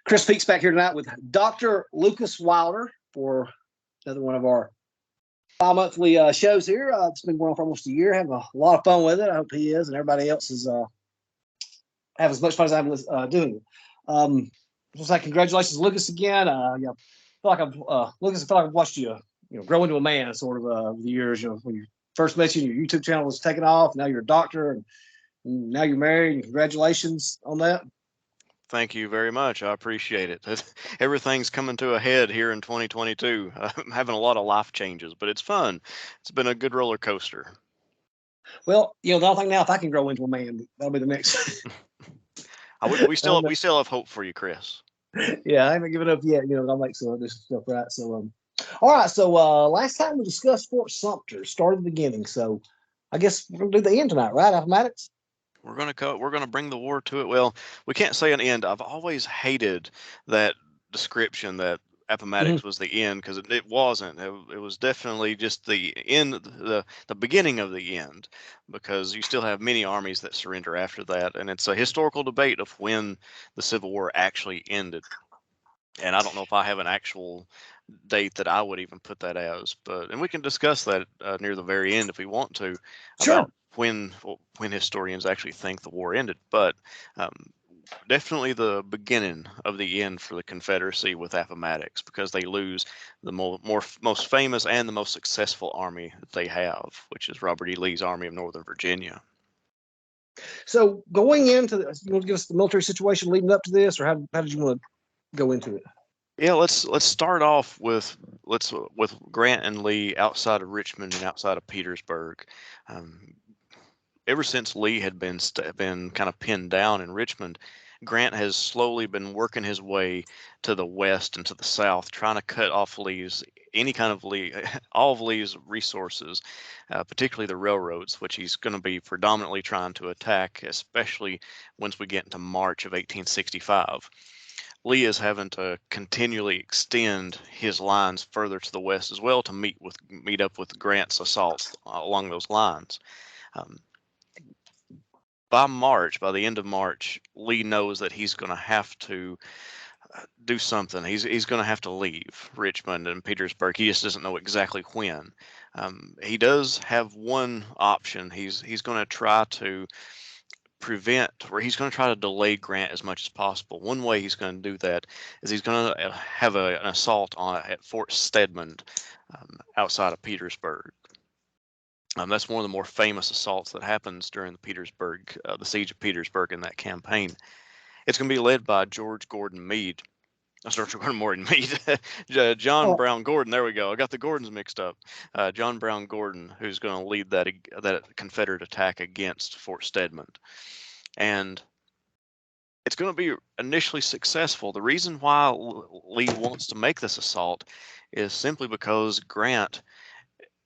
Chris Peaks back here tonight with Dr. Lucas Wilder for another one of our bi-monthly shows here. It's been going on for almost a year. Having a lot of fun with it. I hope he is, and everybody else is having as much fun as I'm doing it. Just like congratulations, Lucas, again. Yeah, Lucas, I feel like I've watched you, grow into a man sort of over the years. When you first met you, your YouTube channel was taking off. Now you're a doctor, and now you're married. And congratulations on that. Thank you very much. I appreciate it. Everything's coming to a head here in 2022. I'm having a lot of life changes, but it's fun. It's been a good roller coaster. Well, the only thing now, if I can grow into a man, that'll be the next. we still have hope for you, Chris. Yeah, I haven't given up yet. I'll make some of this stuff right. So, all right. So last time we discussed Fort Sumter, started the beginning. So, I guess we're gonna do the end tonight, right? Appomattox. We're gonna bring the war to it. Well, we can't say an end. I've always hated that description that Appomattox was the end, because it wasn't. It was definitely just the end, the beginning of the end, because you still have many armies that surrender after that, and it's a historical debate of when the Civil War actually ended. And I don't know if I have an actual date that I would even put that as, and we can discuss that near the very end if we want to, Sure. about when historians actually think the war ended. But definitely the beginning of the end for the Confederacy with Appomattox, because they lose the most famous and the most successful army that they have, which is Robert E. Lee's Army of Northern Virginia. So going into this, you want to give us the military situation leading up to this, or how did you want to go into it? Yeah, let's start off with Grant and Lee outside of Richmond and outside of Petersburg. Ever since Lee had been kind of pinned down in Richmond, Grant has slowly been working his way to the west and to the south, trying to cut off all of Lee's resources, particularly the railroads, which he's going to be predominantly trying to attack, especially once we get into March of 1865. Lee is having to continually extend his lines further to the west as well to meet up with Grant's assaults along those lines. By the end of March, Lee knows that he's going to have to do something. He's going to have to leave Richmond and Petersburg. He just doesn't know exactly when. He does have one option. He's going to try to he's going to try to delay Grant as much as possible. One way he's going to do that is he's going to have an assault at Fort Stedman outside of Petersburg. That's one of the more famous assaults that happens during the siege of Petersburg in that campaign. It's going to be led by George Gordon Meade. John Brown Gordon. There we go. I got the Gordons mixed up. John Brown Gordon, who's going to lead that Confederate attack against Fort Stedman. And it's going to be initially successful. The reason why Lee wants to make this assault is simply because Grant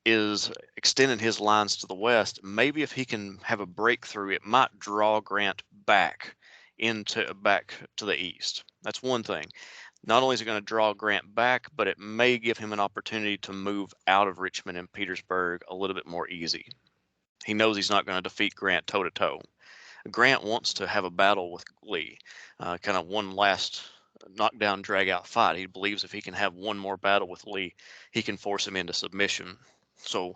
is extending his lines to the west. Maybe if he can have a breakthrough, it might draw Grant back to the east. That's one thing. Not only is it going to draw Grant back, but it may give him an opportunity to move out of Richmond and Petersburg a little bit more easy. He knows he's not going to defeat Grant toe-to-toe. Grant wants to have a battle with Lee, kind of one last knockdown, drag-out fight. He believes if he can have one more battle with Lee, he can force him into submission. So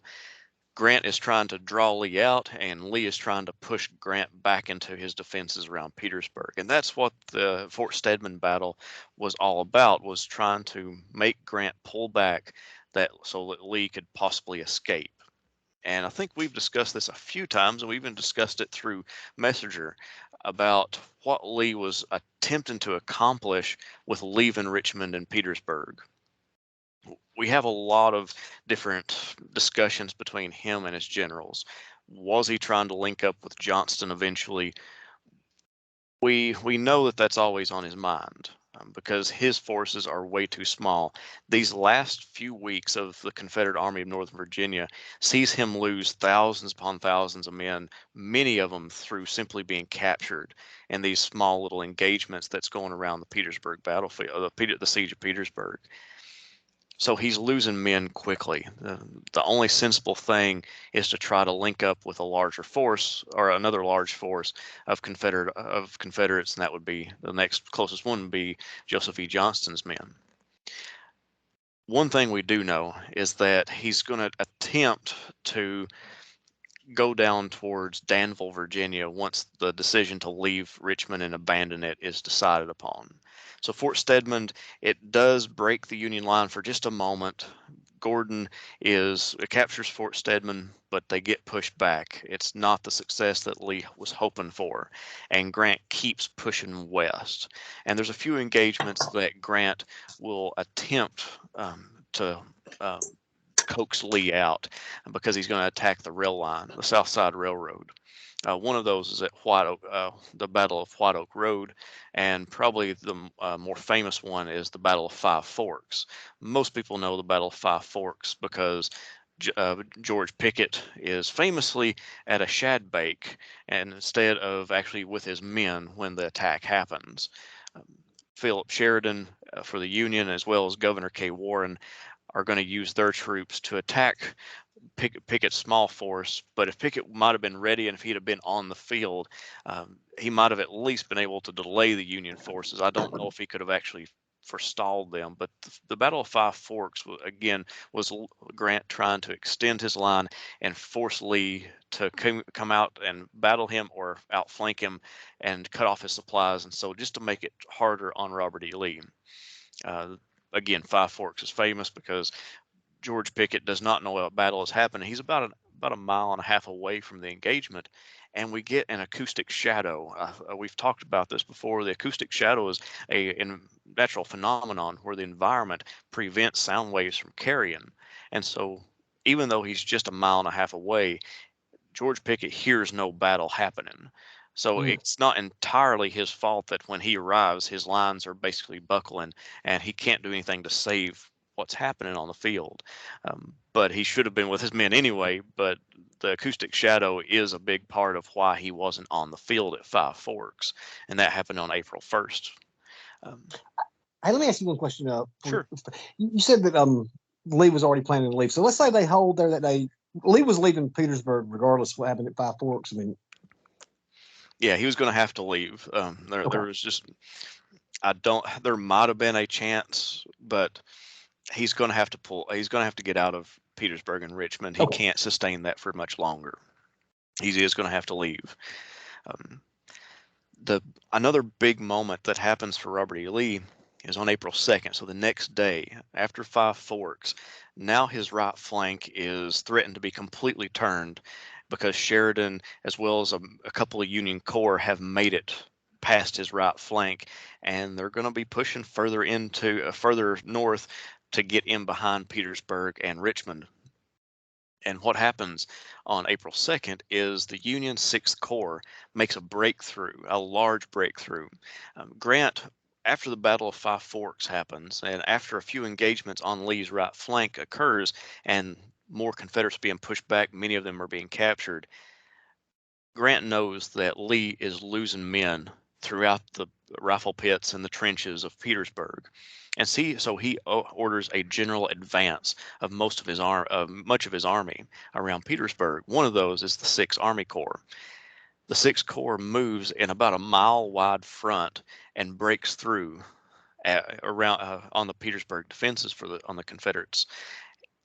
Grant is trying to draw Lee out, and Lee is trying to push Grant back into his defenses around Petersburg. And that's what the Fort Stedman battle was all about, was trying to make Grant pull back so that Lee could possibly escape. And I think we've discussed this a few times, and we even discussed it through Messenger, about what Lee was attempting to accomplish with leaving Richmond and Petersburg. We have a lot of different discussions between him and his generals. Was he trying to link up with Johnston eventually? We know that that's always on his mind, because his forces are way too small. These last few weeks of the Confederate Army of Northern Virginia sees him lose thousands upon thousands of men, many of them through simply being captured in these small little engagements that's going around the Petersburg battlefield, the siege of Petersburg. So he's losing men quickly. The only sensible thing is to try to link up with a larger force or another large force of Confederates, and that would be the next closest one would be Joseph E. Johnston's men. One thing we do know is that he's going to attempt to go down towards Danville, Virginia, once the decision to leave Richmond and abandon it is decided upon. So Fort Stedman, it does break the Union line for just a moment. Gordon captures Fort Stedman, but they get pushed back. It's not the success that Lee was hoping for, and Grant keeps pushing west. And there's a few engagements that Grant will attempt to coax Lee out because he's going to attack the rail line, the South Side Railroad. One of those is at White Oak, the Battle of White Oak Road, and probably the more famous one is the Battle of Five Forks. Most people know the Battle of Five Forks because George Pickett is famously at a shad bake, and instead of actually with his men when the attack happens. Philip Sheridan for the Union, as well as Governor K. Warren, are going to use their troops to attack Pickett's small force. But if Pickett might have been ready and if he'd have been on the field, he might have at least been able to delay the Union forces. I don't know if he could have actually forestalled them. But the Battle of Five Forks, again, was Grant trying to extend his line and force Lee to come out and battle him or outflank him and cut off his supplies. And so just to make it harder on Robert E. Lee. Again, Five Forks is famous because George Pickett does not know a battle is happening. He's about a mile and a half away from the engagement, and we get an acoustic shadow. We've talked about this before. The acoustic shadow is a natural phenomenon where the environment prevents sound waves from carrying. And so even though he's just a mile and a half away, George Pickett hears no battle happening. So it's not entirely his fault that when he arrives, his lines are basically buckling and he can't do anything to save what's happening on the field. But he should have been with his men anyway. But the acoustic shadow is a big part of why he wasn't on the field at Five Forks. And that happened on April 1st. Hey, let me ask you one question. Sure. You said that Lee was already planning to leave. So let's say they hold there that day. Lee was leaving Petersburg regardless of what happened at Five Forks. I mean, yeah, he was going to have to leave. There was just, there might have been a chance, but he's going to have to get out of Petersburg and Richmond. He can't sustain that for much longer. He is going to have to leave. Another big moment that happens for Robert E. Lee is on April 2nd. So the next day after Five Forks, now his right flank is threatened to be completely turned because Sheridan, as well as a couple of Union corps, have made it past his right flank, and they're going to be pushing further north to get in behind Petersburg and Richmond. And what happens on April 2nd is the Union 6th Corps makes a large breakthrough. Grant, after the Battle of Five Forks happens, and after a few engagements on Lee's right flank occurs, and more Confederates being pushed back, many of them are being captured, Grant knows that Lee is losing men throughout the rifle pits and the trenches of Petersburg. And so he orders a general advance of much of his army around Petersburg. One of those is the 6th Army Corps. The 6th Corps moves in about a mile-wide front and breaks through around on the Petersburg defenses on the Confederates.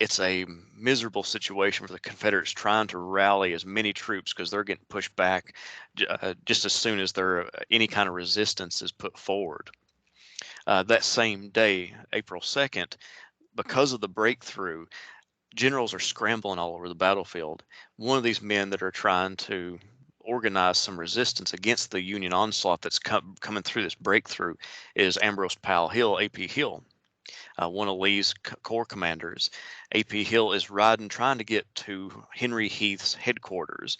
It's a miserable situation for the Confederates trying to rally as many troops because they're getting pushed back just as soon as any kind of resistance is put forward. That same day, April 2nd, because of the breakthrough, generals are scrambling all over the battlefield. One of these men that are trying to organize some resistance against the Union onslaught that's coming through this breakthrough is Ambrose Powell Hill, A.P. Hill. One of Lee's corps commanders. A.P. Hill is trying to get to Henry Heath's headquarters.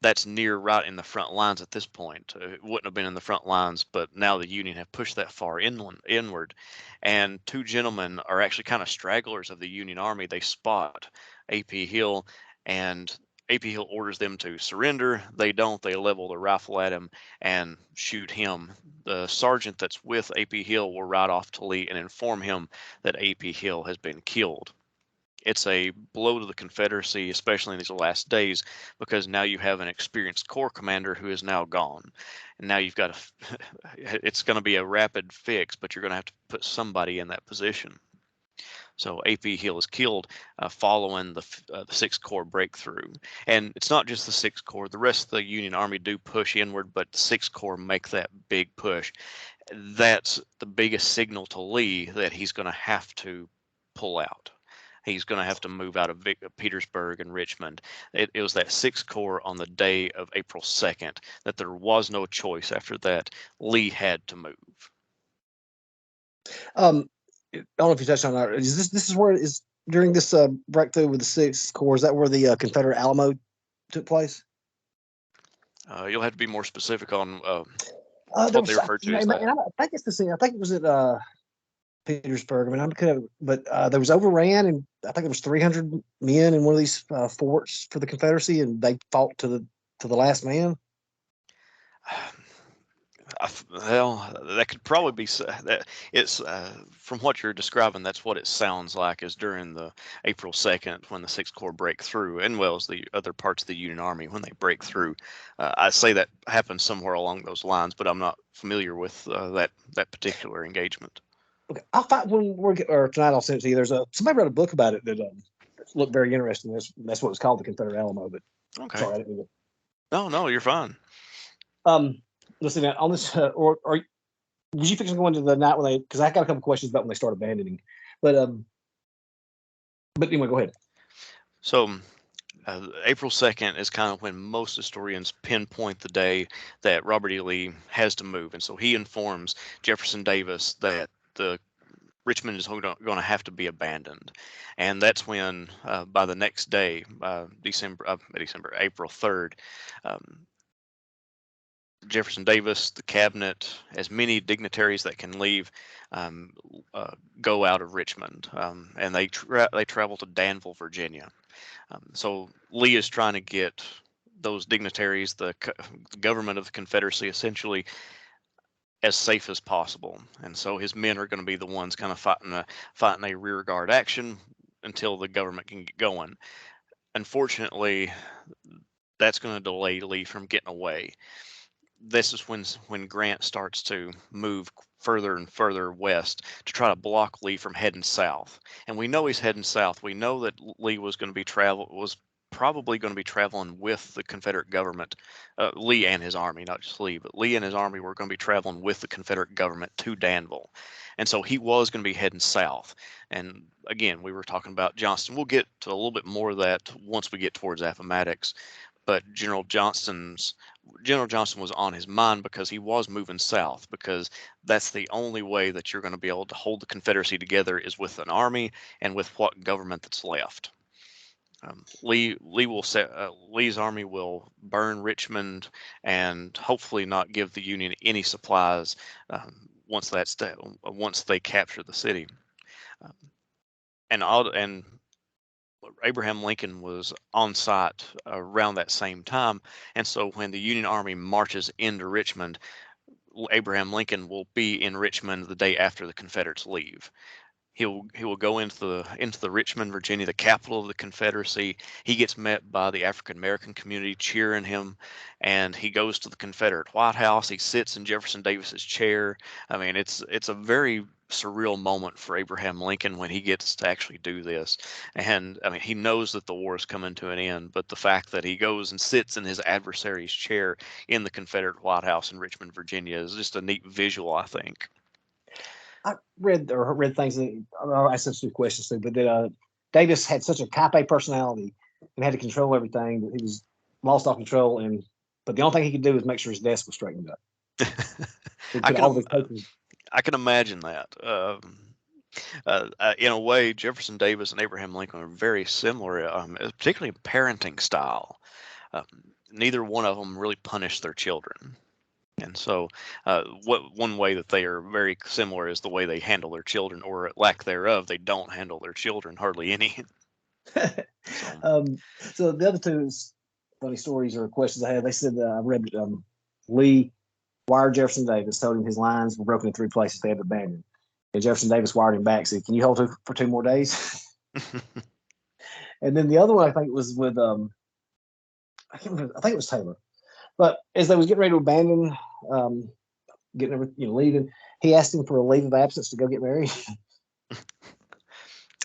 That's right in the front lines at this point. It wouldn't have been in the front lines, but now the Union have pushed that far inward. And two gentlemen are actually kind of stragglers of the Union Army. They spot A.P. Hill, and A.P. Hill orders them to surrender. They don't. They level the rifle at him and shoot him. The sergeant that's with A.P. Hill will ride off to Lee and inform him that A.P. Hill has been killed. It's a blow to the Confederacy, especially in these last days, because now you have an experienced corps commander who is now gone. And now you've got it's going to be a rapid fix, but you're going to have to put somebody in that position. So A.P. Hill is killed following the 6th Corps breakthrough. And it's not just the 6th Corps. The rest of the Union Army do push inward, but the 6th Corps make that big push. That's the biggest signal to Lee that he's going to have to pull out. He's going to have to move out of Petersburg and Richmond. It was that 6th Corps on the day of April 2nd that there was no choice after that. Lee had to move. I don't know if you touched on that. Is this is where it is during this breakthrough with the 6th Corps? Is that where the Confederate Alamo took place? You'll have to be more specific on what they refer to as that. I think it's the same. I think it was at Petersburg. I mean, I could have, but there was overran, and I think there was 300 men in one of these forts for the Confederacy, and they fought to the last man. Well, that could probably be that. It's from what you're describing. That's what it sounds like is during the April 2nd when the 6th Corps break through, and well as the other parts of the Union Army when they break through. I say that happened somewhere along those lines, but I'm not familiar with that particular engagement. Okay, I'll find when or tonight. I'll send it to you. There's somebody wrote a book about it that looked very interesting. That's what it's called, the Confederate Alamo. But okay, sorry, I didn't mean to... No, you're fine. Listen, on this, or was you fixing to go into the night when they? Because I got a couple questions about when they start abandoning. But anyway, go ahead. So. April 2nd is kind of when most historians pinpoint the day that Robert E. Lee has to move. And so he informs Jefferson Davis that the Richmond is going to have to be abandoned. And that's when, by the next day, April 3rd, Jefferson Davis, the cabinet, as many dignitaries that can leave, go out of Richmond, and they travel to Danville, Virginia. So Lee is trying to get those dignitaries, the government of the Confederacy, essentially as safe as possible. And so his men are going to be the ones kind of fighting a rear guard action until the government can get going. Unfortunately, that's going to delay Lee from getting away. This is when Grant starts to move further and further west to try to block Lee from heading south. And we know he's heading south. We know that Lee was probably going to be traveling with the Confederate government, Lee and his army, not just Lee, but Lee and his army were going to be traveling with the Confederate government to Danville. And so he was going to be heading south. And again, we were talking about Johnston. We'll get to a little bit more of that once we get towards Appomattox. But General Johnston was on his mind because he was moving south, because that's the only way that you're going to be able to hold the Confederacy together is with an army and with what government that's left. Lee's army will burn Richmond and hopefully not give the Union any supplies once they capture the city. And Abraham Lincoln was on site around that same time. And so when the Union Army marches into Richmond, Abraham Lincoln will be in Richmond the day after the Confederates leave. He will go into the Richmond, Virginia, the capital of the Confederacy. He gets met by the African American community cheering him, and he goes to the Confederate White House. He sits in Jefferson Davis's chair. I mean, it's a very surreal moment for Abraham Lincoln when he gets to actually do this. And I mean, he knows that the war is coming to an end, but the fact that he goes and sits in his adversary's chair in the Confederate White House in Richmond, Virginia, is just a neat visual, I think. I read things that I asked some questions to, but that Davis had such a type A personality and had to control everything that he was lost all control. But the only thing he could do was make sure his desk was straightened up. I can imagine that. In a way, Jefferson Davis and Abraham Lincoln are very similar, particularly in parenting style. Neither one of them really punished their children. And so one way that they are very similar is the way they handle their children, or lack thereof, they don't handle their children hardly any. So the other two is funny stories or questions I had. They said I read Lee wired Jefferson Davis, told him his lines were broken in 3 places they had abandoned. And Jefferson Davis wired him back, said, "Can you hold for 2 more days?" And then the other one I think was with I can't remember. I think it was Taylor. But as they was getting ready to abandon, getting everything, leaving, he asked him for a leave of absence to go get married.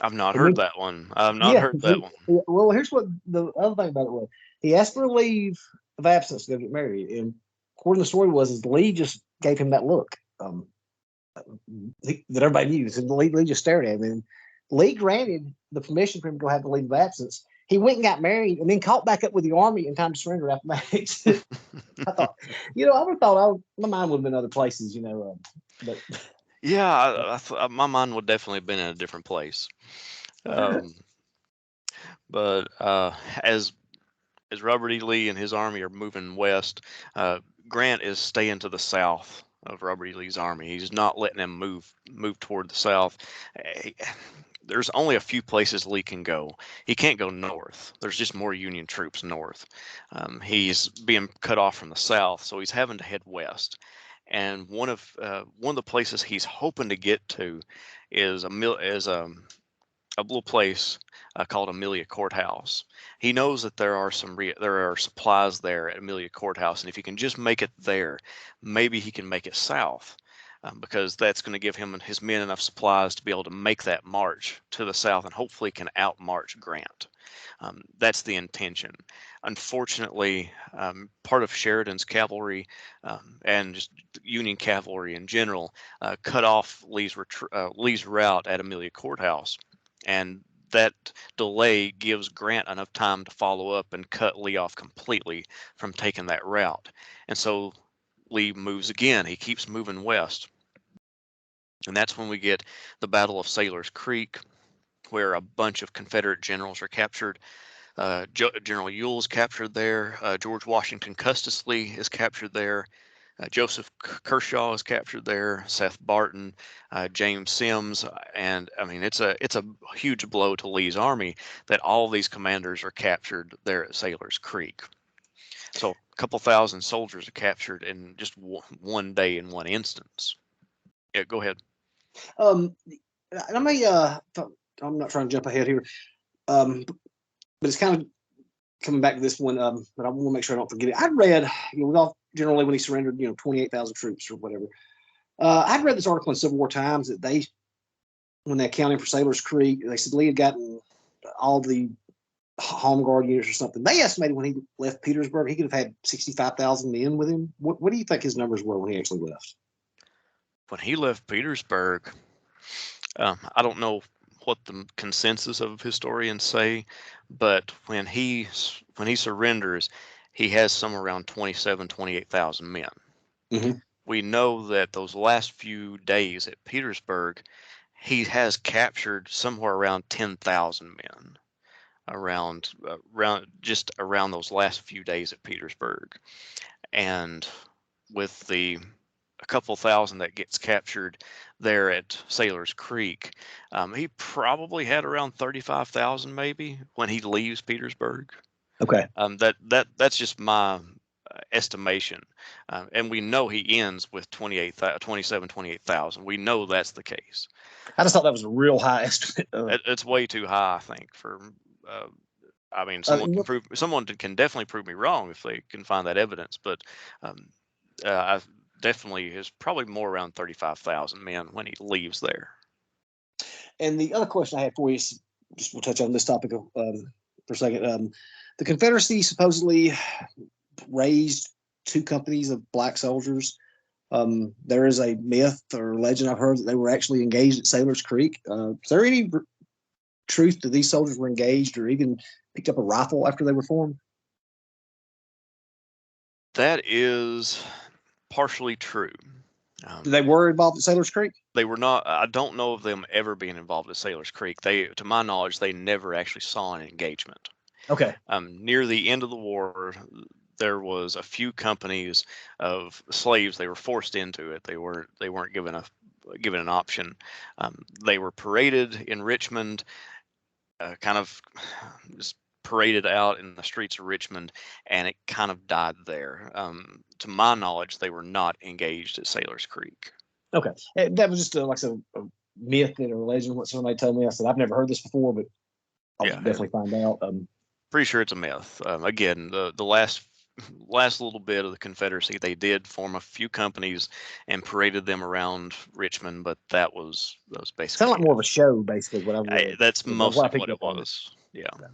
I've not And heard then, that one. I've not yeah, heard that one. well, here's what the other thing about it was. He asked for a leave of absence to go get married, and according to the story is Lee just gave him that look that everybody knew. And Lee just stared at him, and Lee granted the permission for him to go have the leave of absence. He went and got married, and then caught back up with the army in time to surrender Appomattox. I thought, I would have thought my mind would have been other places, but Yeah, my mind would definitely have been in a different place. But as Robert E. Lee and his army are moving west, Grant is staying to the south of Robert E. Lee's army. He's not letting them move toward the south. There's only a few places Lee can go. He can't go north. There's just more Union troops north. He's being cut off from the south, so he's having to head west. And one of the places he's hoping to get to is a little place called Amelia Courthouse. He knows that there are supplies there at Amelia Courthouse, and if he can just make it there, maybe he can make it south, because that's going to give him and his men enough supplies to be able to make that march to the south, and hopefully can outmarch Grant. That's the intention. Unfortunately, part of Sheridan's cavalry and just Union cavalry in general cut off Lee's route at Amelia Courthouse, and that delay gives Grant enough time to follow up and cut Lee off completely from taking that route. And so Lee moves again. He keeps moving west. And that's when we get the Battle of Sailor's Creek, where a bunch of Confederate generals are captured. General Ewell's captured there. George Washington Custis Lee is captured there. Joseph Kershaw is captured there. Seth Barton, James Sims, and I mean it's a huge blow to Lee's army that all these commanders are captured there at Sailor's Creek. So a couple thousand soldiers are captured in just one day in one instance. Yeah, go ahead. I'm not trying to jump ahead here, but it's kind of coming back to this one. But I want to make sure I don't forget it. I'd read, we all generally when he surrendered, 28,000 troops or whatever. I'd read this article in Civil War Times that when they accounted for Sailor's Creek, they said Lee had gotten all the home guard units or something. They estimated when he left Petersburg, he could have had 65,000 men with him. What do you think his numbers were when he actually left? When he left Petersburg, I don't know what the consensus of historians say, but when he surrenders, he has somewhere around 28,000 men. Mm-hmm. We know that those last few days at Petersburg, he has captured somewhere around 10,000 men around those last few days at Petersburg. And with a couple thousand that gets captured there at Sailor's Creek, he probably had around 35,000 maybe when he leaves Petersburg. Okay. That's just my estimation. And we know he ends with 28,000. We know that's the case. I just thought that was a real high estimate. It's way too high, I think, for I mean, someone can definitely prove me wrong if they can find that evidence, but I definitely is probably more around 35,000 men when he leaves there. And the other question I had for you is, just we'll touch on this topic for a second. The Confederacy supposedly raised 2 companies of black soldiers. There is a myth or legend I've heard that they were actually engaged at Sailor's Creek. Is there any truth that these soldiers were engaged or even picked up a rifle after they were formed? That is partially true. They were involved at Sailor's Creek? They were not. I don't know of them ever being involved at Sailor's Creek. To my knowledge, they never actually saw an engagement. Okay. Near the end of the war, there was a few companies of slaves. They were forced into it. They weren't given an option. They were paraded in Richmond, kind of just paraded out in the streets of Richmond, and it kind of died there. To my knowledge, they were not engaged at Sailor's Creek. Okay, that was just like a myth and a legend. What somebody told me, I said I've never heard this before, but I'll definitely find out. Pretty sure it's a myth. Again, the last little bit of the Confederacy, they did form a few companies and paraded them around Richmond, but that was basically. Sounds like more of a show, basically. That's mostly what it on was. Yeah. Okay.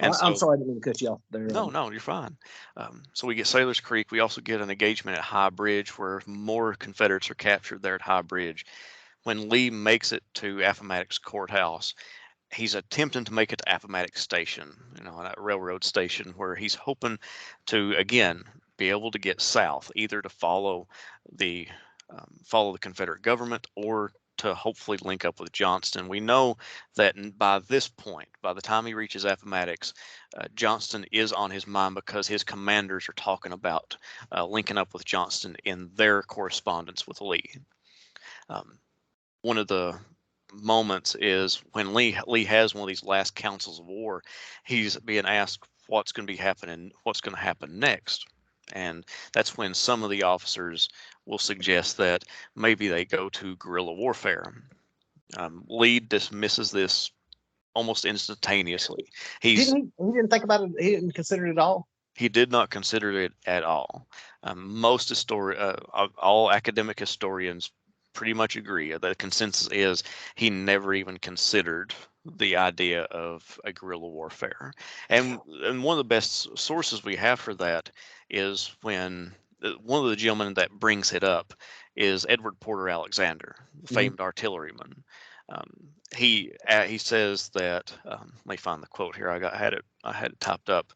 And I'm sorry I didn't mean to cut you off there. No, you're fine. So we get Sailor's Creek. We also get an engagement at High Bridge where more Confederates are captured there at High Bridge. When Lee makes it to Appomattox Courthouse, he's attempting to make it to Appomattox Station, that railroad station, where he's hoping to again be able to get south, either to follow the Confederate government or to hopefully link up with Johnston. We know that by this point, by the time he reaches Appomattox, Johnston is on his mind because his commanders are talking about linking up with Johnston in their correspondence with Lee. One of the moments is when Lee has one of these last councils of war. He's being asked what's going to happen next, and that's when some of the officers will suggest that maybe they go to guerrilla warfare. Lee dismisses this almost instantaneously. He didn't think about it. He didn't consider it at all. He did not consider it at all. All academic historians pretty much agree. The consensus is he never even considered the idea of a guerrilla warfare. And one of the best sources we have for that is when one of the gentlemen that brings it up is Edward Porter Alexander, the famed artilleryman. He says that let me find the quote here. I had it typed up.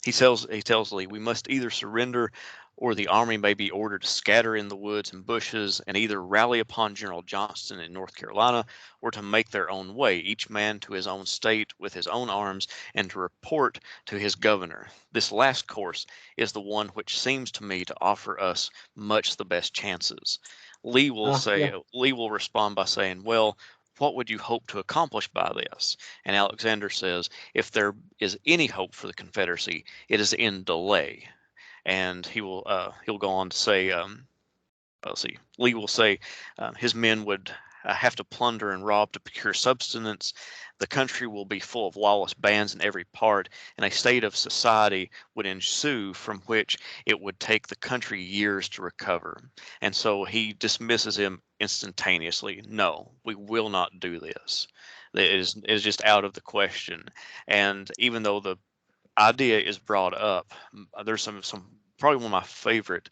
He tells Lee, "We must either surrender, or the army may be ordered to scatter in the woods and bushes, and either rally upon General Johnston in North Carolina, or to make their own way, each man to his own state with his own arms, and to report to his governor. This last course is the one which seems to me to offer us much the best chances." Lee will respond by saying, "Well, what would you hope to accomplish by this?" And Alexander says, "If there is any hope for the Confederacy, it is in delay." And he'll go on to say, Lee will say his men would have to plunder and rob to procure subsistence. The country will be full of lawless bands in every part, and a state of society would ensue from which it would take the country years to recover. And so he dismisses him instantaneously. "No, we will not do this. It is just out of the question." And even though the idea is brought up, there's some probably one of my favorite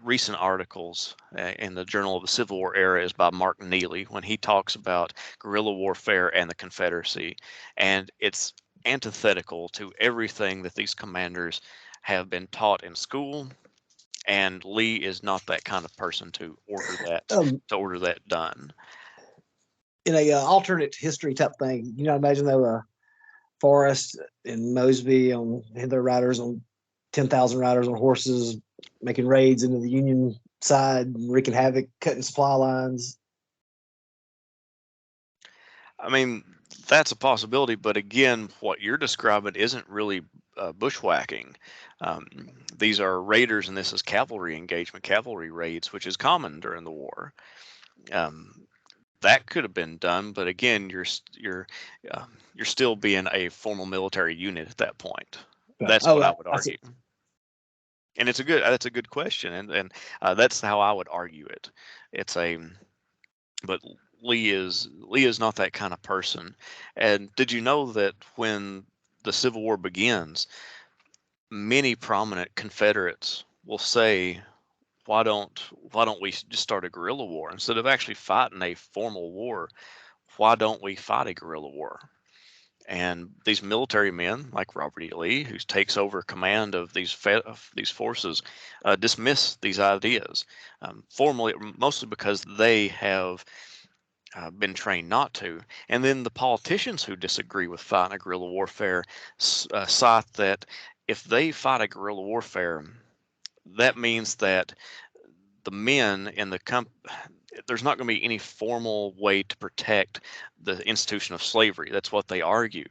recent articles in the Journal of the Civil War era is by Mark Neely, when he talks about guerrilla warfare and the Confederacy, and it's antithetical to everything that these commanders have been taught in school. And Lee is not that kind of person to order that done. In a alternate history type thing, imagine though, Forrest and Mosby and their riders on 10,000 riders on horses making raids into the Union side, wreaking havoc, cutting supply lines. I mean, that's a possibility, but again, what you're describing isn't really bushwhacking. These are raiders, and this is cavalry engagement, cavalry raids, which is common during the war. That could have been done, but again, you're still being a formal military unit at that point. That's what I would argue. And that's a good question, and that's how I would argue it. But Lee is not that kind of person. And did you know that when the Civil War begins, many prominent Confederates will say, why don't we just start a guerrilla war instead of actually fighting a formal war? Why don't we fight a guerrilla war? And these military men, like Robert E. Lee, who takes over command of these forces, dismiss these ideas formally, mostly because they have been trained not to. And then the politicians who disagree with fighting a guerrilla warfare cite that if they fight a guerrilla warfare, that means that the men in there's not going to be any formal way to protect the institution of slavery. That's what they argue.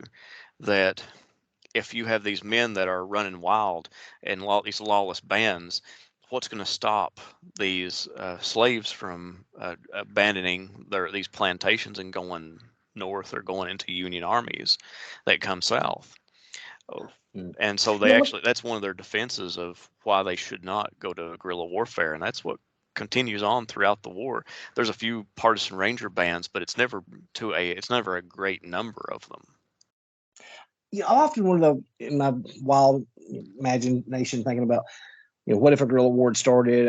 that if you have these men that are running wild and these lawless bands, what's going to stop these slaves from abandoning these plantations and going north or going into Union armies that come south? Oh, Mm. and so they actually, that's one of their defenses of why they should not go to guerrilla warfare, and that's what continues on throughout the war. There's a few partisan ranger bands, but it's never a great number of them. I often wonder, in my wild imagination, thinking about, what if a guerrilla war started?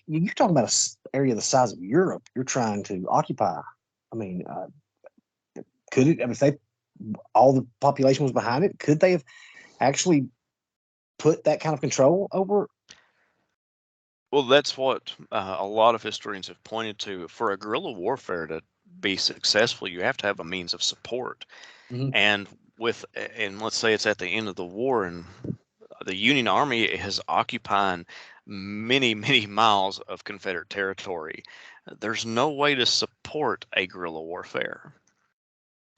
You're talking about an area the size of Europe you're trying to occupy. I mean, could it? I mean, if all the population was behind it, could they have actually put that kind of control over? Well, that's what a lot of historians have pointed to. For a guerrilla warfare to be successful, you have to have a means of support. Mm-hmm. And let's say it's at the end of the war, and the Union Army is occupying many, many miles of Confederate territory. There's no way to support a guerrilla warfare.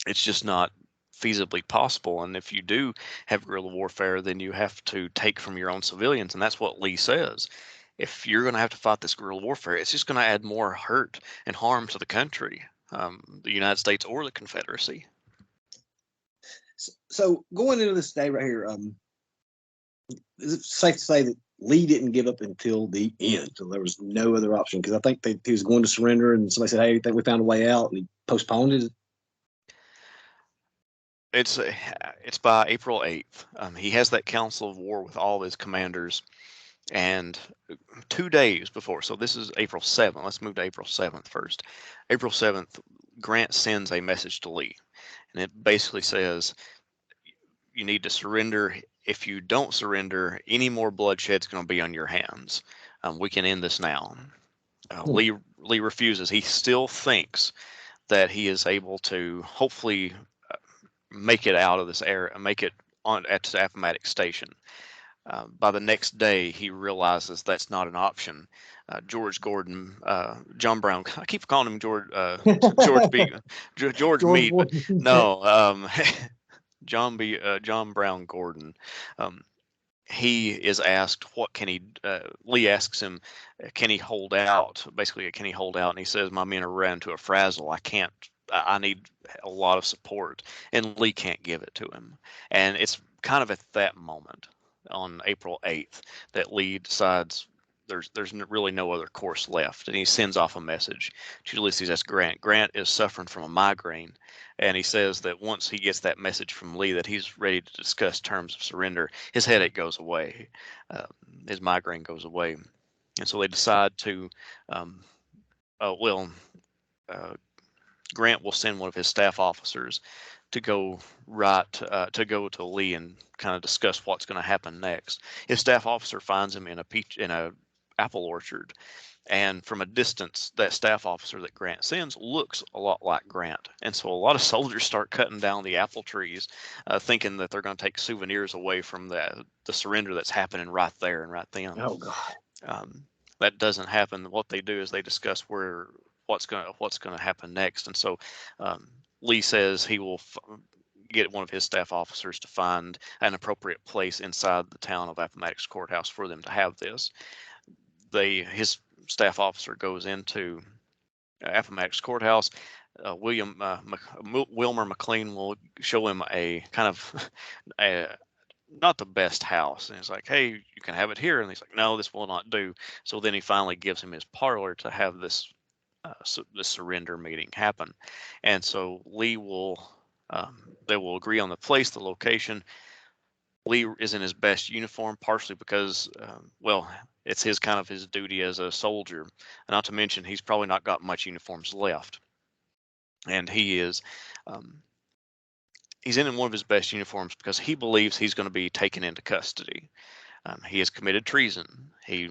It's just not feasibly possible. And if you do have guerrilla warfare, then you have to take from your own civilians. And that's what Lee says. If you're going to have to fight this guerrilla warfare, it's just going to add more hurt and harm to the country, the United States or the Confederacy. So going into this day right here, is it safe to say that Lee didn't give up until the end? So there was no other option, because I think he was going to surrender, and somebody said, "Hey, I think we found a way out," and he postponed it. It's by April 8th. He has that council of war with all of his commanders, and 2 days before, so this is April 7th. Let's move to April 7th first. April 7th, Grant sends a message to Lee, and it basically says, you need to surrender. If you don't surrender, any more bloodshed's going to be on your hands. We can end this now. Lee refuses. He still thinks that he is able to hopefully make it out of this area, make it on at Appomattox Station. By the next day, he realizes that's not an option. George Gordon, John Brown. I keep calling him George George Meade, but no, John Brown Gordon. He is asked, what can he? Lee asks him, can he hold out? Basically, can he hold out? And he says, my men are ran to a frazzle. I can't. I need a lot of support, and Lee can't give it to him. And it's kind of at that moment, on April 8th, that Lee decides there's really no other course left, and he sends off a message to Ulysses S. Grant. Grant is suffering from a migraine, and he says that once he gets that message from Lee that he's ready to discuss terms of surrender, his headache goes away, his migraine goes away, and so they decide to, Grant will send one of his staff officers to go to Lee and kind of discuss what's going to happen next. His staff officer finds him in a apple orchard, and from a distance, that staff officer that Grant sends looks a lot like Grant, and so a lot of soldiers start cutting down the apple trees, thinking that they're going to take souvenirs away from the surrender that's happening right there and right then. Oh God. That doesn't happen. What they do is they discuss what's going to happen next, and so Lee says he will get one of his staff officers to find an appropriate place inside the town of Appomattox Courthouse for them to have this. His staff officer goes into Appomattox Courthouse. Wilmer McLean will show him a kind of not the best house, and he's like, "Hey, you can have it here," and he's like, "No, this will not do." So then he finally gives him his parlor to have this surrender meeting happen, and so Lee will they will agree on the place, the location. Lee is in his best uniform, partially because, it's his duty as a soldier. Not to mention, he's probably not got much uniforms left, and he's in one of his best uniforms because he believes he's going to be taken into custody. He has committed treason. He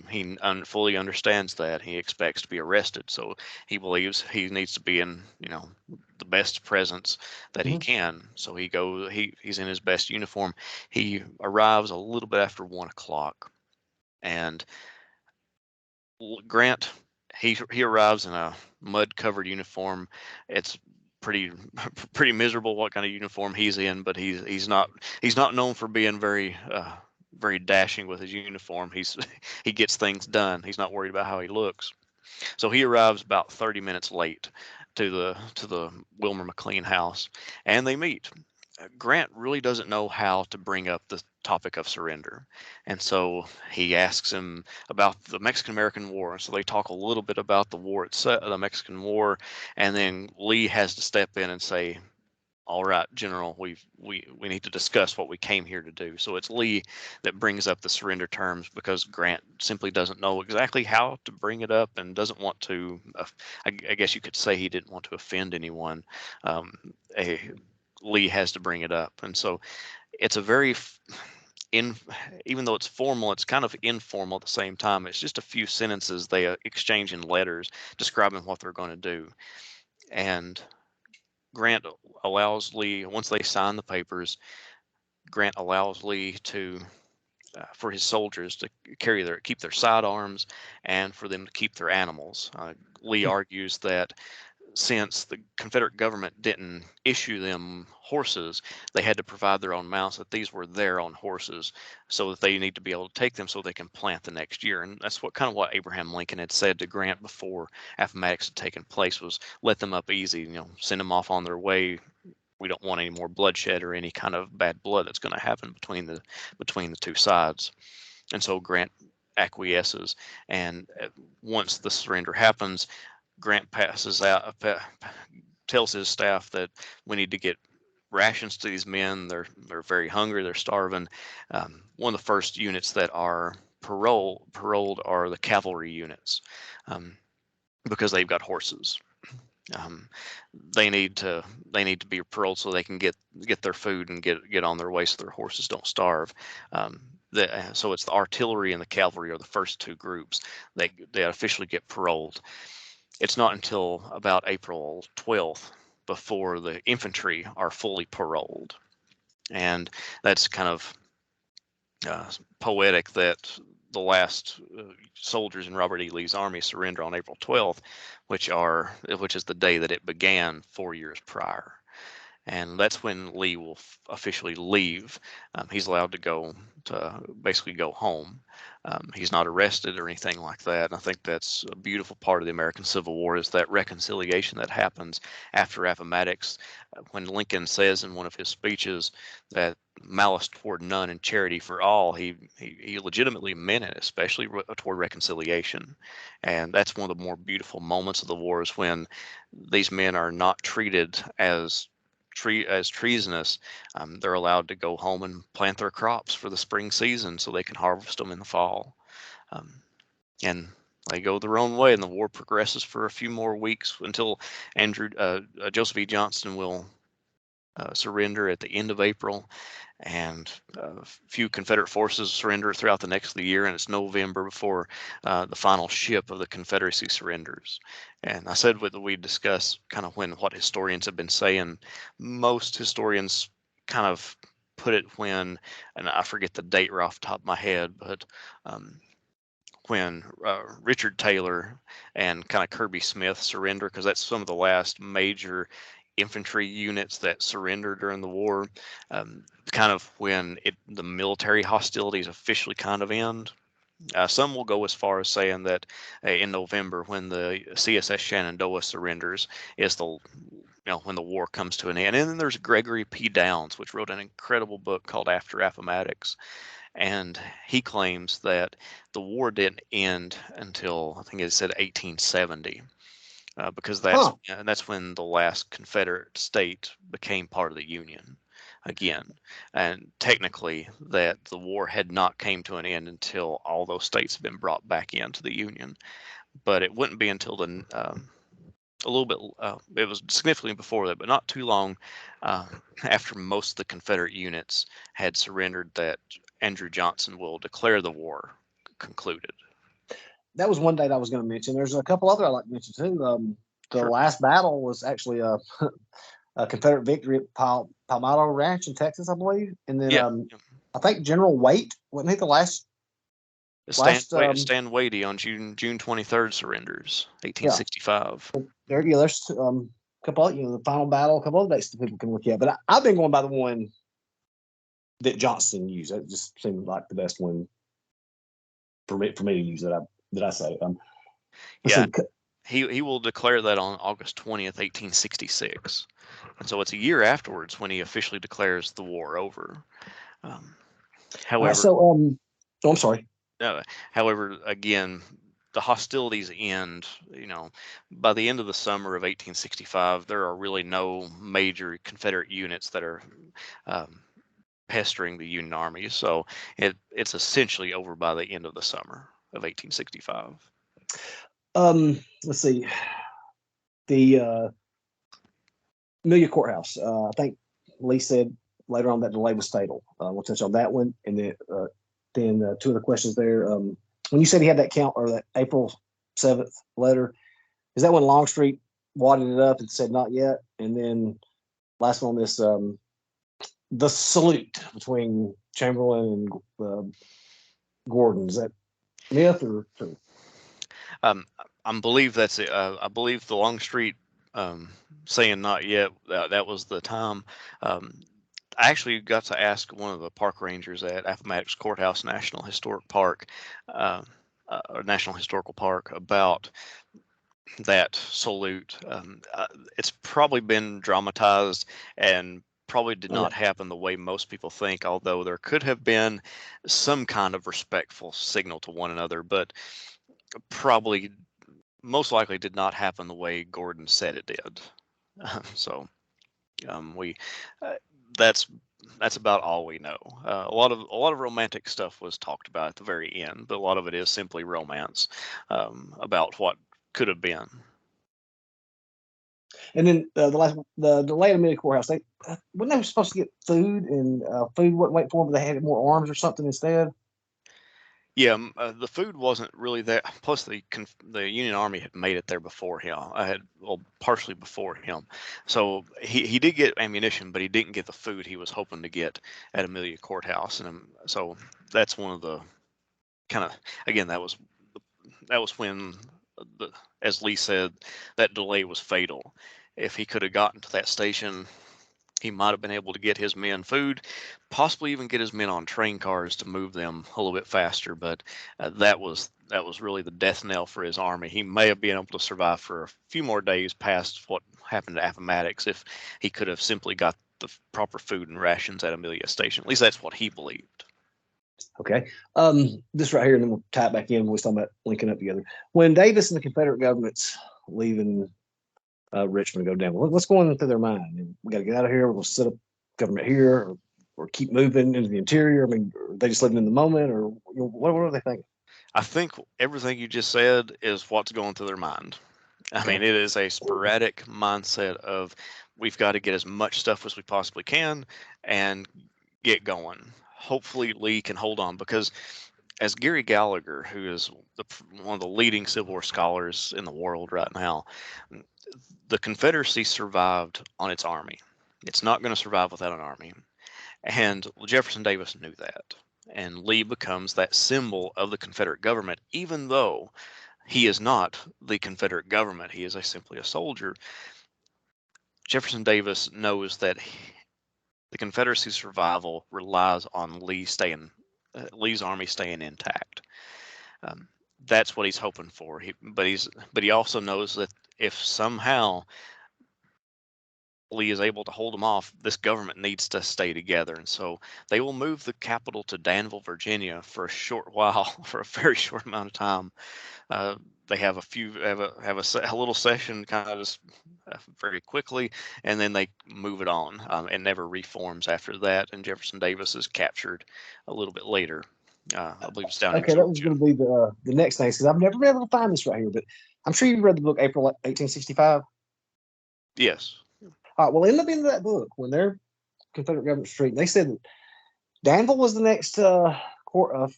fully understands that. He expects to be arrested, so he believes he needs to be in the best presence that he can. So he's in his best uniform. He arrives a little bit after 1 o'clock, and Grant he arrives in a mud covered uniform. It's pretty pretty miserable what kind of uniform he's in, but he's not known for being very very dashing with his uniform. He gets things done. He's not worried about how he looks. So he arrives about 30 minutes late to the Wilmer McLean house, and they meet. Grant really doesn't know how to bring up the topic of surrender, and so he asks him about the Mexican-American War. So they talk a little bit about the war itself, the Mexican War, and then Lee has to step in and say, all right, General, we need to discuss what we came here to do. So it's Lee that brings up the surrender terms because Grant simply doesn't know exactly how to bring it up and doesn't want to. I guess you could say he didn't want to offend anyone. Um, Lee has to bring it up, and so it's a very even though it's formal, it's kind of informal at the same time. It's just a few sentences they exchange in letters describing what they're going to do, and Grant allows Lee, once they sign the papers, Grant allows Lee to, for his soldiers to keep their sidearms and for them to keep their animals. Lee argues that since the Confederate government didn't issue them horses, they had to provide their own mounts, that these were their own horses, so that they need to be able to take them so they can plant the next year. And that's what Abraham Lincoln had said to Grant before Appomattox had taken place, was let them up easy, send them off on their way. We don't want any more bloodshed or any kind of bad blood that's going to happen between the two sides. And so Grant acquiesces, and once the surrender happens, Grant tells his staff that we need to get rations to these men. They're very hungry. They're starving. One of the first units that are paroled are the cavalry units, because they've got horses. They need to be paroled so they can get their food and get on their way so their horses don't starve. So it's the artillery and the cavalry are the first two groups. They officially get paroled. It's not until about April 12th before the infantry are fully paroled, and that's kind of poetic that the last soldiers in Robert E. Lee's army surrender on April 12th, which is the day that it began 4 years prior. And that's when Lee will officially leave. He's allowed to basically go home. He's not arrested or anything like that. And I think that's a beautiful part of the American Civil War, is that reconciliation that happens after Appomattox, when Lincoln says in one of his speeches that malice toward none and charity for all, he legitimately meant it, especially toward reconciliation. And that's one of the more beautiful moments of the war, is when these men are not treated as treasonous. They're allowed to go home and plant their crops for the spring season so they can harvest them in the fall. And they go their own way, and the war progresses for a few more weeks until Joseph E. Johnston will surrender at the end of April, and a few Confederate forces surrender throughout the next of the year, and it's November before the final ship of the Confederacy surrenders. And I said we discuss kind of what historians have been saying. Most historians kind of put it when, and I forget the date right off the top of my head, but when Richard Taylor and kind of Kirby Smith surrender, because that's some of the last major infantry units that surrendered during the war, kind of when the military hostilities officially kind of end. Some will go as far as saying that in November, when the CSS Shenandoah surrenders, is when the war comes to an end. And then there's Gregory P. Downs, which wrote an incredible book called After Appomattox, and he claims that the war didn't end until, I think it said 1870. Because that's when the last Confederate state became part of the Union again. And technically, that the war had not came to an end until all those states had been brought back into the Union. But it wouldn't be until a little bit, it was significantly before that, but not too long after most of the Confederate units had surrendered, that Andrew Johnson will declare the war concluded. That was one date I was going to mention. There's a couple other I'd like to mention too. The Sure. last battle was actually a Confederate victory at Palmetto Ranch in Texas, I believe. And then I think General Waite, wasn't he the last? Stan Wadey on June 23rd surrenders, 1865. There's couple of, the final battle, a couple of dates that people can look at. But I've been going by the one that Johnson used. It just seemed like the best one for me to use that I say. Yeah, see. he will declare that on August 20th, 1866. And so it's a year afterwards when he officially declares the war over. However, I'm sorry. However, again, the hostilities end, by the end of the summer of 1865, there are really no major Confederate units that are pestering the Union Army. So it's essentially over by the end of the summer of 1865. Let's see. The Amelia Courthouse. I think Lee said later on that delay was fatal. We'll touch on that one, and then two other questions there. When you said he had that count or that April 7th letter, is that when Longstreet wadded it up and said not yet? And then last one on this, the salute between Chamberlain and Gordon. Is that myth or true? I believe that's it. I believe the Longstreet saying not yet, that was the time. I actually got to ask one of the park rangers at Appomattox Courthouse National Historic Park, or National Historical Park, about that salute. It's probably been dramatized and probably did not happen the way most people think, although there could have been some kind of respectful signal to one another, but probably most likely did not happen the way Gordon said it did. So we that's about all we know. A lot of romantic stuff was talked about at the very end, but a lot of it is simply romance about what could have been. And then the delay at Amelia Courthouse, they weren't they supposed to get food, and food wouldn't wait for them, but they had more arms or something instead. Yeah, the food wasn't really there. Plus, the Union Army had made it there before him. Partially before him. So he did get ammunition, but he didn't get the food he was hoping to get at Amelia Courthouse. And so that's one of the kind of, again, that was when as Lee said, that delay was fatal. If he could have gotten to that station, he might have been able to get his men food, possibly even get his men on train cars to move them a little bit faster. But that was really the death knell for his army. He may have been able to survive for a few more days past what happened to Appomattox if he could have simply got the proper food and rations at Amelia Station. At least that's what he believed. Okay. This right here, and then we'll tie it back in when we talk about linking up together. When Davis and the Confederate government's leaving Richmond to go down, what's going on through their mind? We got to get out of here. We're going to set up government here, or keep moving into the interior. I mean, are they just living in the moment, or what are they thinking? I think everything you just said is what's going through their mind. I mean, it is a sporadic mindset of we've got to get as much stuff as we possibly can and get going. Hopefully, Lee can hold on because, as Gary Gallagher, who is one of the leading Civil War scholars in the world right now, the Confederacy survived on its army. It's not going to survive without an army. And Jefferson Davis knew that. And Lee becomes that symbol of the Confederate government, even though he is not the Confederate government. He is simply a soldier. Jefferson Davis knows that the Confederacy's survival relies on Lee's army staying intact. That's what he's hoping for. But he also knows that if somehow Lee is able to hold them off, this government needs to stay together. And so they will move the capital to Danville, Virginia for a short while, for a very short amount of time. They have a little session kind of just very quickly, and then they move it on and never reforms after that. And Jefferson Davis is captured a little bit later. I believe it's down in Okay, that was Georgia. going to be the next thing, because I've never been able to find this right here, but I'm sure you read the book April 1865. Yes. All right, well, in the end of that book, when they're Confederate government street, they said that Danville was the next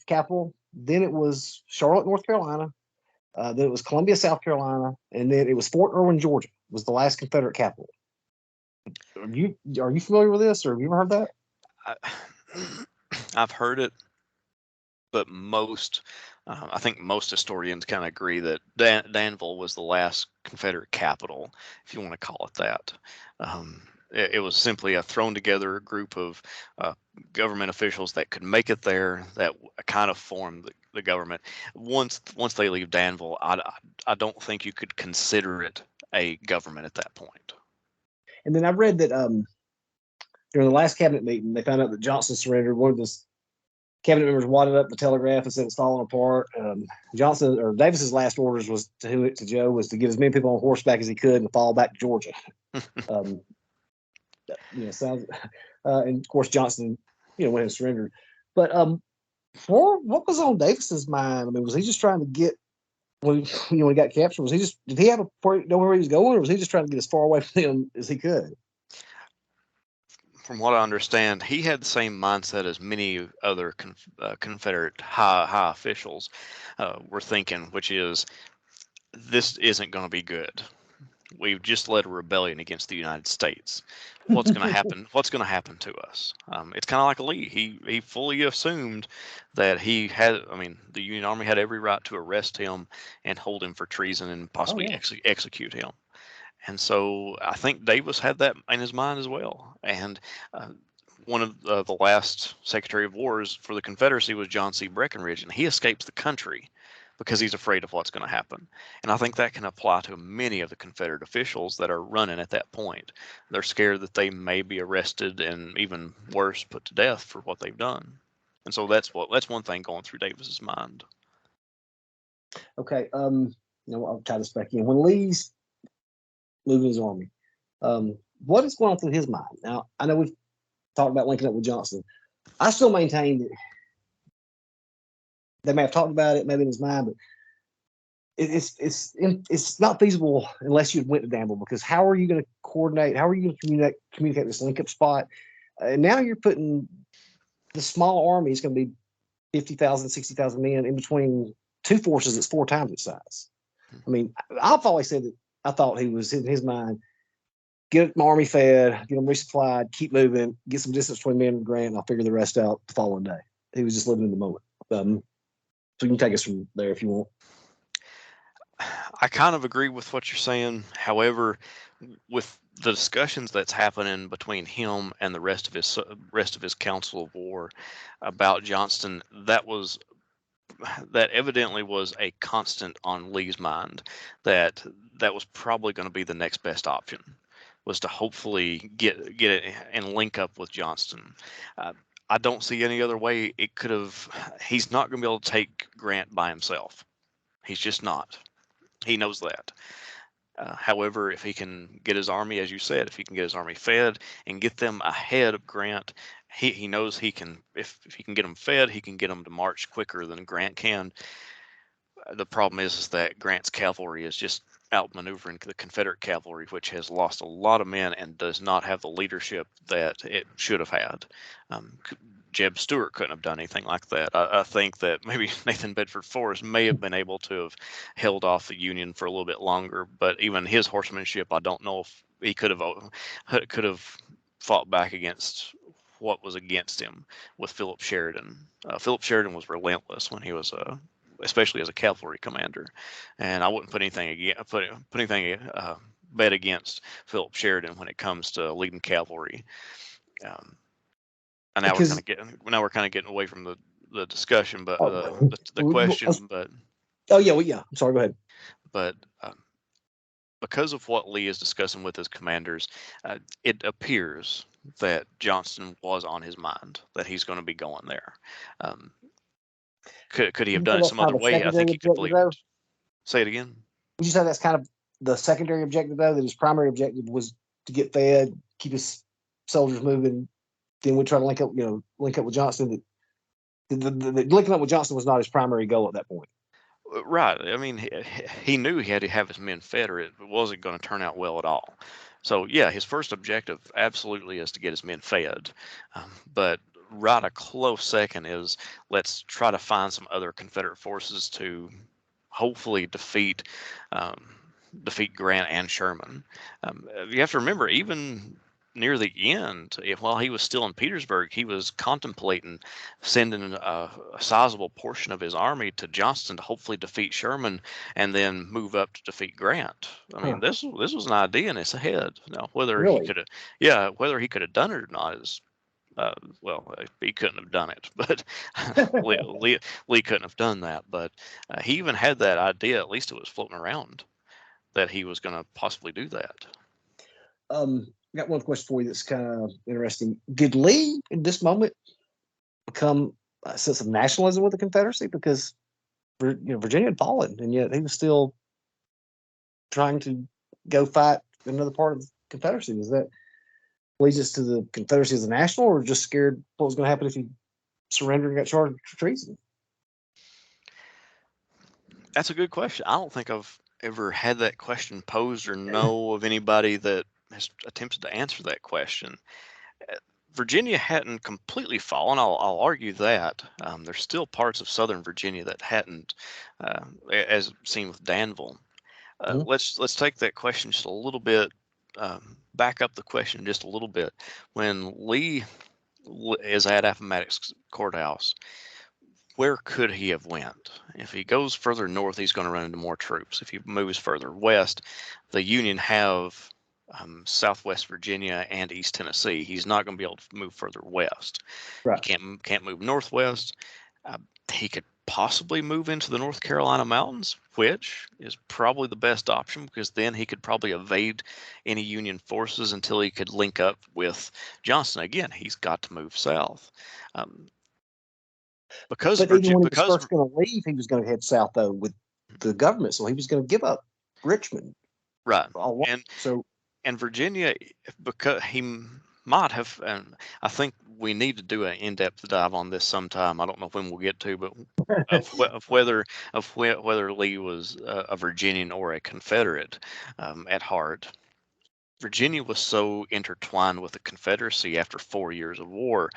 capital. Then it was Charlotte, North Carolina. Then it was Columbia, South Carolina, and then it was Fort Irwin, Georgia, was the last Confederate capital. Are you familiar with this, or have you ever heard that? I've heard it. but I think most historians kind of agree that Danville was the last Confederate capital, if you want to call it that. It was simply a thrown together group of government officials that could make it there, that kind of formed the government. Once they leave Danville, I don't think you could consider it a government at that point. And then I read that during the last cabinet meeting, they found out that Johnson surrendered. One of the cabinet members wadded up the telegraph and said it's falling apart. Johnson or Davis's last orders was to Joe was to get as many people on horseback as he could and fall back to Georgia. Sounds. And of course Johnson, went and surrendered. But what was on Davis's mind? I mean, was he just trying to get when he got captured? Did he have know where he was going, or was he just trying to get as far away from them as he could? From what I understand, he had the same mindset as many other Confederate high officials were thinking, which is, this isn't going to be good. We've just led a rebellion against the United States. What's going to happen? What's going to happen to us? It's kind of like Lee. He fully assumed that the Union Army had every right to arrest him and hold him for treason and possibly execute him. And so I think Davis had that in his mind as well. And one of the last Secretary of Wars for the Confederacy was John C. Breckinridge, and he escapes the country because he's afraid of what's going to happen. And I think that can apply to many of the Confederate officials that are running at that point. They're scared that they may be arrested and, even worse, put to death for what they've done. And so that's one thing going through Davis's mind. Okay, I'll tie this back in. When Lee's moving his army, what is going on through his mind? Now, I know we've talked about linking up with Johnson. I still maintain that they may have talked about it, maybe in his mind, but it's not feasible unless you went to Danville, because how are you going to coordinate? How are you going to communicate this link up spot? And now you're putting the small army is going to be 50,000, 60,000 men in between two forces that's 4 times its size. I mean, I've always said that I thought he was in his mind, get my army fed, get them resupplied, keep moving, get some distance between me and Grant, and I'll figure the rest out the following day. He was just living in the moment. So you can take us from there if you want. I kind of agree with what you're saying. However, with the discussions that's happening between him and the rest of his Council of War about Johnston, that evidently was a constant on Lee's mind. That was probably going to be the next best option, was to hopefully get it and link up with Johnston. I don't see any other way it could have. He's not going to be able to take Grant by himself. He's just not. He knows that. However, if he can get his army, as you said, if he can get his army fed and get them ahead of Grant, he knows he can. If he can get them fed, he can get them to march quicker than Grant can. The problem is that Grant's cavalry is just outmaneuvering the Confederate cavalry, which has lost a lot of men and does not have the leadership that it should have had. Jeb Stuart couldn't have done anything like that. I think that maybe Nathan Bedford Forrest may have been able to have held off the Union for a little bit longer, but even his horsemanship, I don't know if he could have fought back against what was against him with Philip Sheridan. Philip Sheridan was relentless when he was especially as a cavalry commander, and I wouldn't put anything bet against Philip Sheridan when it comes to leading cavalry. And now we're kind of getting away from the discussion, but the question. But I'm sorry. Go ahead. But because of what Lee is discussing with his commanders, it appears that Johnston was on his mind, that he's going to be going there. Could he have done it some other way? I think he could believe it. Say it again. Would you say that's kind of the secondary objective, though, that his primary objective was to get fed, keep his soldiers moving? Then we try to link up with Johnston. The linking up with Johnston was not his primary goal at that point. Right. I mean, he knew he had to have his men fed, or it wasn't going to turn out well at all. So, yeah, his first objective absolutely is to get his men fed. But right a close second is, let's try to find some other Confederate forces to hopefully defeat Grant and Sherman. You have to remember, even near the end, while he was still in Petersburg, he was contemplating sending a sizable portion of his army to Johnston to hopefully defeat Sherman and then move up to defeat Grant. I mean, Huh. this was an idea in his head. Now, whether he Really? could have, whether he could have done it or not is, well, he couldn't have done it. But Lee couldn't have done that. But he even had that idea. At least it was floating around that he was going to possibly do that. I got one question for you that's kind of interesting. Did Lee, in this moment, become a sense of nationalism with the Confederacy? Because Virginia had fallen, and yet he was still trying to go fight another part of the Confederacy. Was that allegiance to the Confederacy as a national, or just scared what was going to happen if he surrendered and got charged for treason? That's a good question. I don't think I've ever had that question posed or know of anybody that has attempted to answer that question. Virginia hadn't completely fallen. I'll argue that. There's still parts of Southern Virginia that hadn't, as seen with Danville. Mhm. Let's take that question just a little bit, back up the question just a little bit. When Lee is at Appomattox Courthouse, where could he have went? If he goes further north, he's going to run into more troops. If he moves further west, the Union have Southwest Virginia and East Tennessee. He's not going to be able to move further west. He Right. can't move northwest. Uh, he could possibly move into the North Carolina mountains, which is probably the best option because then he could probably evade any Union forces until he could link up with Johnston. Again, he's got to move south. Um, because But even when he was because first going to leave, he was going to head south though with the government, so he was going to give up Richmond. right, and So and Virginia, because might have, and I think we need to do an in-depth dive on this sometime. I don't know when we'll get to, but of whether Lee was a Virginian or a Confederate at heart. Virginia was so intertwined with the Confederacy after 4 years of war,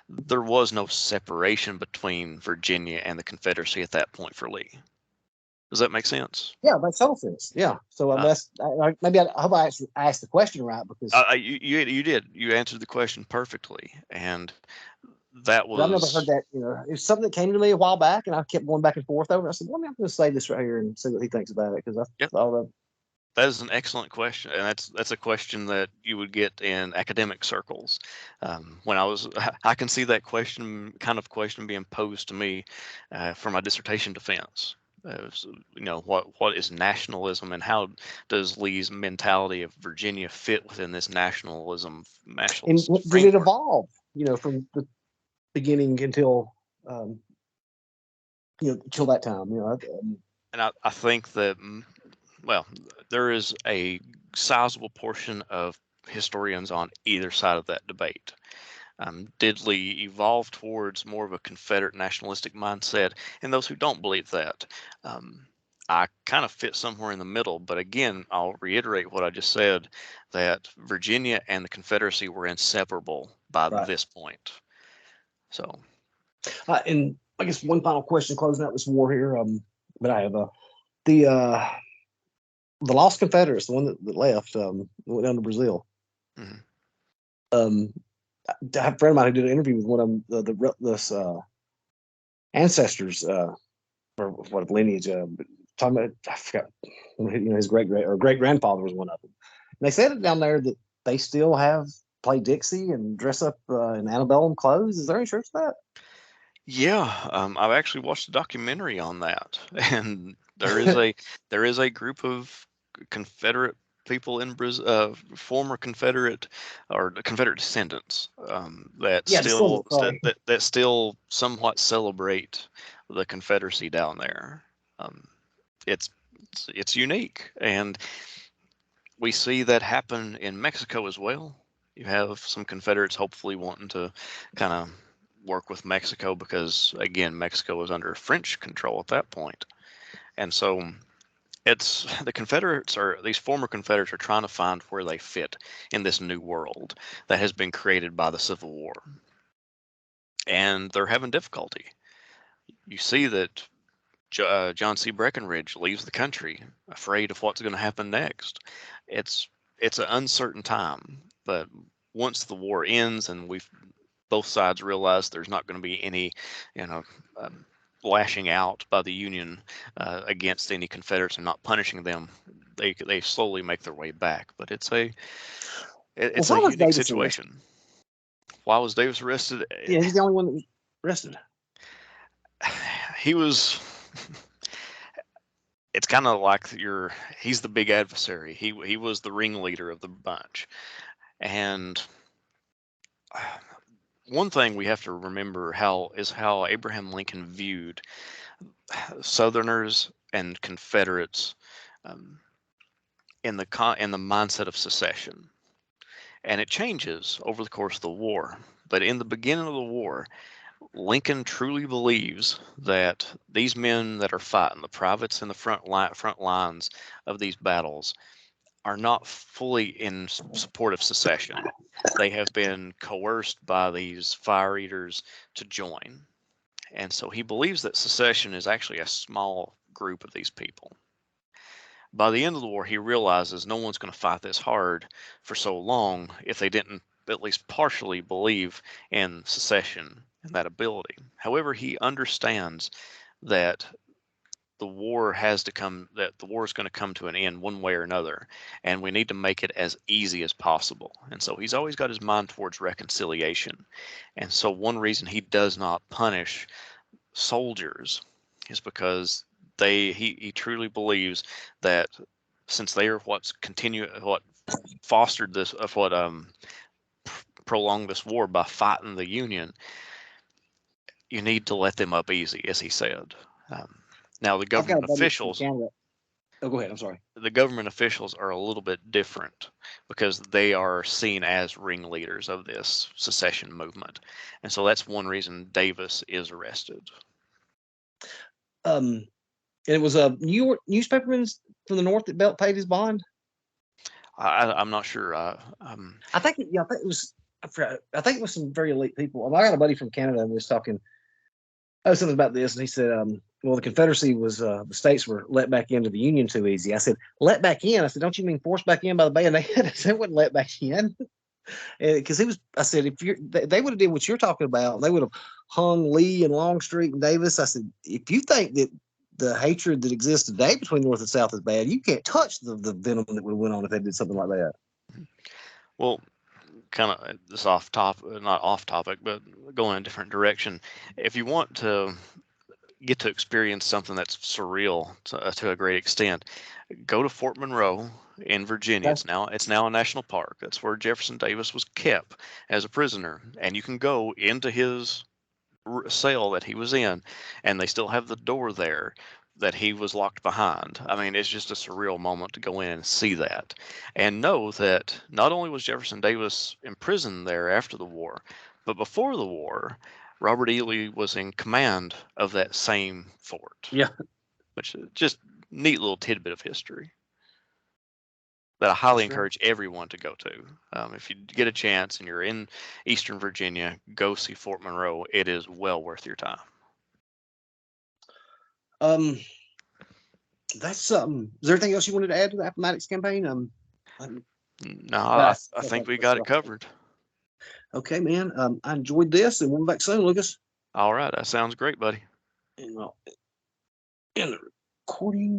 there was no separation between Virginia and the Confederacy at that point for Lee. Does that make sense? yeah, that makes total sense. Yeah. So Uh, maybe I hope I asked the question right because you did. You answered the question perfectly, and that I've never heard was that. It's something that came to me a while back, and I kept going back and forth over it. I said, "Well, I'm going to say this right here and see what he thinks about it," because I yep. thought of. That is an excellent question, and that's a question that you would get in academic circles. When I can see that kind of question being posed to me for my dissertation defense. What is nationalism, and how does Lee's mentality of Virginia fit within this And nationalist did it framework? evolve? From the beginning until um, till that time. And I think that, well, there is a sizable portion of historians on either side of that debate. Did Lee evolve towards more of a Confederate nationalistic mindset? And those who don't believe that, I kind of fit somewhere in the middle. But again, I'll reiterate what I just said, that Virginia and the Confederacy were inseparable by Right. this point. So, And I guess one final question closing out this war here. But I have the uh, the lost Confederates, the one that left, went down to Brazil. mhm. Um, I have a friend of mine who did an interview with one of this ancestors, or what lineage, talking about, I forgot, his great grandfather was one of them. And they said down there that they still play Dixie and dress up in antebellum clothes. Is there any truth to that? Yeah, I've actually watched a documentary on that, and there is a group of Confederate people in Brazil, former Confederate or Confederate descendants, that Yeah, still descendants. Sorry. that still somewhat celebrate the Confederacy down there. Um, it's it's unique, and we see that happen in Mexico as well. You have some Confederates hopefully wanting to kind of work with Mexico because, again, Mexico was under French control at that point. And so it's the Confederates, or these former Confederates, are trying to find where they fit in this new world that has been created by the Civil War. And they're having difficulty. You see that John C. Breckinridge leaves the country afraid of what's going to happen next. It's it's an uncertain time, but once the war ends and both sides realize there's not going to be any, um, lashing out by the Union against any Confederates and not punishing them, they slowly make their way back. But it's a Why was unique Davis arrested? situation. Why was Davis arrested? Yeah, he's the only one that was arrested. He was. It's kind of like he's the big adversary. He was the ringleader of the bunch. And one thing we have to remember is how Abraham Lincoln viewed Southerners and Confederates um, in the mindset of secession. And it changes over the course of the war. But in the beginning of the war, Lincoln truly believes that these men that are fighting, the privates in the front lines of these battles, are not fully in support of secession. They have been coerced by these fire eaters to join. And so he believes that secession is actually a small group of these people. By the end of the war, he realizes no one's going to fight this hard for so long if they didn't at least partially believe in secession and that ability. However, he understands that the war is going to come to an end one way or another, and we need to make it as easy as possible. And so he's always got his mind towards reconciliation. And so one reason he does not punish soldiers is because he truly believes that since they are what fostered this of what prolonged this war by fighting the Union, you need to let them up easy, as he said. Now the I've got a government buddy from officials Canada. Oh, go ahead. I'm sorry. the government officials are a little bit different because they are seen as ringleaders of this secession movement. And so that's one reason Davis is arrested. And it was a New York newspaperman from the North that paid his bond. I'm not sure. I think it was. I think it was some very elite people. I got a buddy from Canada and we was talking something about this, and he said, well, the Confederacy was the states were let back into the Union too easy. I said, let back in? I said, don't you mean forced back in by the bayonet? I said, wouldn't let back in. Because he was, I said, if they would have did what you're talking about, they would have hung Lee and Longstreet and Davis. I said, if you think that the hatred that exists today between North and South is bad, you can't touch the venom that would have went on if they did something like that. Well, kind of this not off topic, but going in a different direction. If you want to get to experience something that's surreal to a great extent, go to Fort Monroe in Virginia. It's now a national park. That's where Jefferson Davis was kept as a prisoner, and you can go into his cell that he was in, and they still have the door there that he was locked behind. I mean, it's just a surreal moment to go in and see that and know that not only was Jefferson Davis imprisoned there after the war, but before the war, Robert E. Lee was in command of that same fort. Yeah. Which is just neat little tidbit of history that I highly encourage everyone to go to. If you get a chance and you're in Eastern Virginia, go see Fort Monroe. It is well worth your time. That's something. Is there anything else you wanted to add to the Appomattox campaign? No, I think we got it covered. Okay, man. I enjoyed this, and we'll be back soon, Lucas. All right, that sounds great, buddy. And the recording.